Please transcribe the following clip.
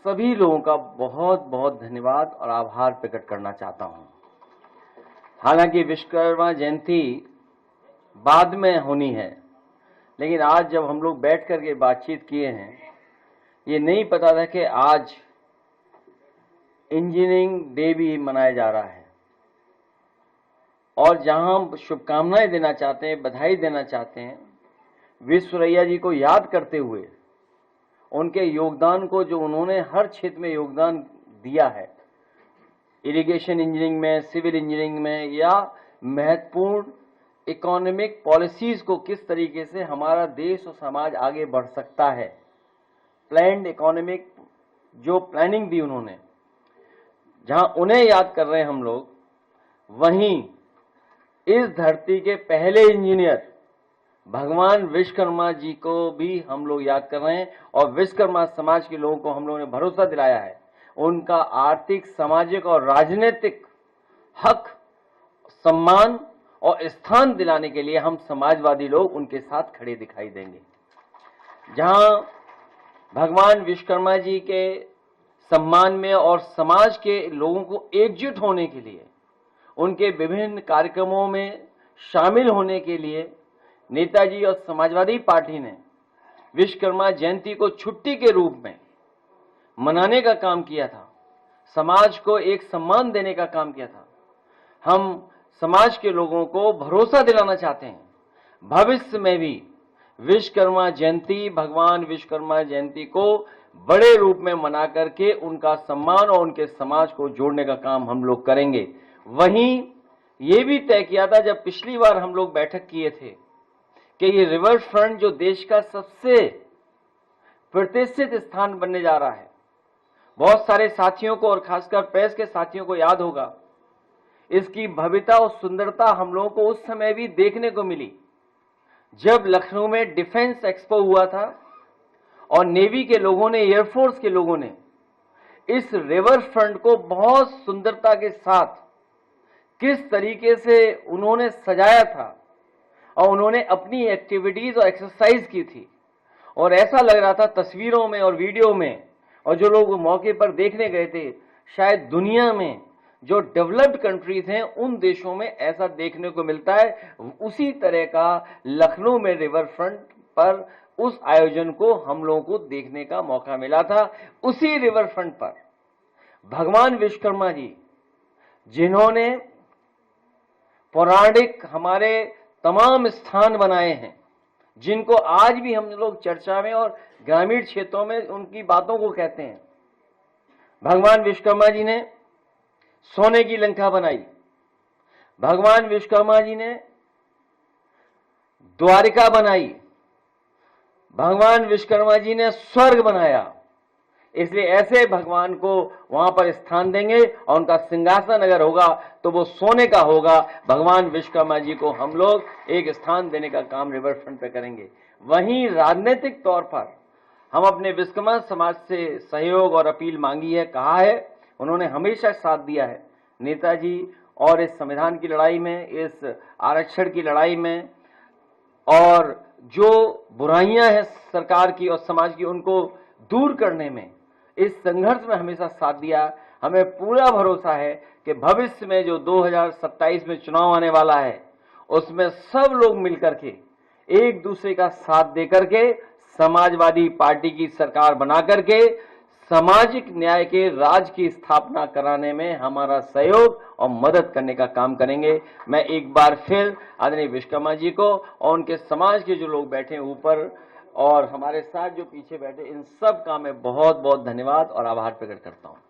सभी लोगों का बहुत बहुत धन्यवाद और आभार प्रकट करना चाहता हूं। हालांकि विश्वकर्मा जयंती बाद में होनी है, लेकिन आज जब हम लोग बैठ कर के बातचीत किए हैं, ये नहीं पता था कि आज इंजीनियरिंग डे भी मनाया जा रहा है। और जहां हम शुभकामनाएं देना चाहते हैं, बधाई देना चाहते हैं, विश्वरैया जी को याद करते हुए उनके योगदान को, जो उन्होंने हर क्षेत्र में योगदान दिया है, इरिगेशन इंजीनियरिंग में, सिविल इंजीनियरिंग में, या महत्वपूर्ण इकोनॉमिक पॉलिसीज को किस तरीके से हमारा देश और समाज आगे बढ़ सकता है, प्लान्ड इकोनॉमिक जो प्लानिंग दी उन्होंने, जहां उन्हें याद कर रहे हैं हम लोग, वहीं इस धरती के पहले इंजीनियर भगवान विश्वकर्मा जी को भी हम लोग याद कर रहे हैं। और विश्वकर्मा समाज के लोगों को हम लोगों ने भरोसा दिलाया है, उनका आर्थिक, सामाजिक और राजनीतिक हक, सम्मान और स्थान दिलाने के लिए हम समाजवादी लोग उनके साथ खड़े दिखाई देंगे। जहां भगवान विश्वकर्मा जी के सम्मान में और समाज के लोगों को एकजुट होने के लिए, उनके विभिन्न कार्यक्रमों में शामिल होने के लिए नेताजी और समाजवादी पार्टी ने विश्वकर्मा जयंती को छुट्टी के रूप में मनाने का काम किया था, समाज को एक सम्मान देने का काम किया था। हम समाज के लोगों को भरोसा दिलाना चाहते हैं, भविष्य में भी विश्वकर्मा जयंती, भगवान विश्वकर्मा जयंती को बड़े रूप में मना करके उनका सम्मान और उनके समाज को जोड़ने का काम हम लोग करेंगे। वहीं ये भी तय किया था, जब पिछली बार हम लोग बैठक किए थे, कि ये रिवर फ्रंट जो देश का सबसे प्रतिष्ठित स्थान बनने जा रहा है, बहुत सारे साथियों को और खासकर प्रेस के साथियों को याद होगा, इसकी भव्यता और सुंदरता हम लोगों को उस समय भी देखने को मिली जब लखनऊ में डिफेंस एक्सपो हुआ था और नेवी के लोगों ने, एयरफोर्स के लोगों ने इस रिवर फ्रंट को बहुत सुंदरता के साथ किस तरीके से उन्होंने सजाया था और उन्होंने अपनी एक्टिविटीज और एक्सरसाइज की थी। और ऐसा लग रहा था तस्वीरों में और वीडियो में, और जो लोग मौके पर देखने गए थे, शायद दुनिया में जो डेवलप्ड कंट्रीज हैं उन देशों में ऐसा देखने को मिलता है। उसी तरह का लखनऊ में रिवर फ्रंट पर उस आयोजन को हम लोगों को देखने का मौका मिला था। उसी रिवर फ्रंट पर भगवान विश्वकर्मा जी, जिन्होंने पौराणिक हमारे तमाम स्थान बनाए हैं, जिनको आज भी हम लोग चर्चा में और ग्रामीण क्षेत्रों में उनकी बातों को कहते हैं। भगवान विश्वकर्मा जी ने सोने की लंका बनाई, भगवान विश्वकर्मा जी ने द्वारिका बनाई, भगवान विश्वकर्मा जी ने स्वर्ग बनाया। इसलिए ऐसे भगवान को वहां पर स्थान देंगे और उनका सिंहासन अगर होगा तो वो सोने का होगा। भगवान विश्वकर्मा जी को हम लोग एक स्थान देने का काम रिवर फ्रंट पे करेंगे। वहीं राजनीतिक तौर पर हम अपने विश्वकर्मा समाज से सहयोग और अपील मांगी है, कहा है, उन्होंने हमेशा साथ दिया है नेताजी और इस संविधान की लड़ाई में, इस आरक्षण की लड़ाई में, और जो बुराइयां हैं सरकार की और समाज की उनको दूर करने में, इस संघर्ष में हमेशा साथ दिया। हमें पूरा भरोसा है कि भविष्य में जो 2027 में चुनाव आने वाला है, उसमें सब लोग मिलकर के एक दूसरे का साथ देकर के समाजवादी पार्टी की सरकार बना करके सामाजिक न्याय के राज की स्थापना कराने में हमारा सहयोग और मदद करने का काम करेंगे। मैं एक बार फिर आदरणीय विश्वकर्मा जी को और उनके समाज के जो लोग बैठे ऊपर और हमारे साथ जो पीछे बैठे, इन सब का मैं बहुत बहुत धन्यवाद और आभार प्रकट करता हूं।